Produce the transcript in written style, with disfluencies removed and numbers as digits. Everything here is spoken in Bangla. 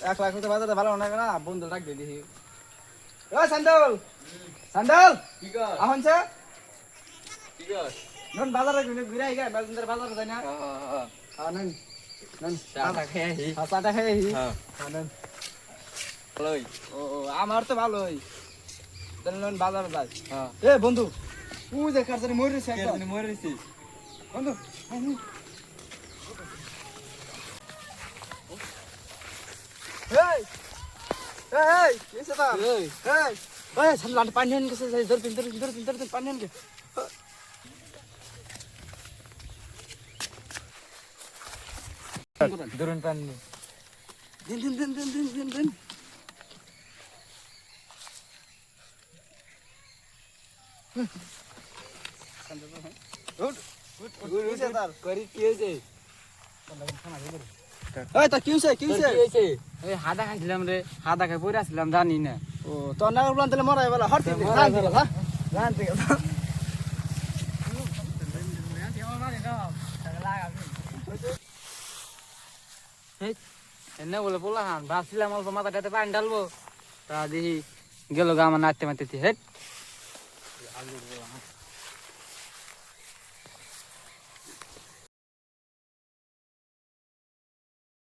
1 লাখ হতে বাজারে ভালো না না বন্ধু ডাক দে দেখি ও সান্ডল সান্ডল কি কর আহন সে কি কর নন বাজারে ঘুরে আইগা বাজারে বাজারে যাই না হ্যাঁ নন নন চাটা খেয়ে আহি। হাসাটা খাই হ্যাঁ হ্যাঁ নন ভালোই ও আমার তো ভালোই তাহলে নন বাজারে যাই হ্যাঁ এ বন্ধু তুই যে কারসানি মরিস কে একদম তুমি মরেছিস বন্ধু এই এই কিসে তা এই এই এই সামনে পানি আন গেছে ধর পানি আন গে দুরুন পানি দিন উঠ কিসে তার করি কি হয়েছে এই তা কিসে কি হয়েছে এই হাদা খাইছিলাম রে হাদা খাই পড়ে আসছিলাম জানি না ও তো না প্লান তাহলে মরাই বলা হরতি জান দিল হ্যাঁ জান দিল এনে বলে পোলা খান ভাবছিলাম অল্প মাথাটাতে পানি ঢালবো তা দেখি গেল গা আমার নাচতে মারতে হেট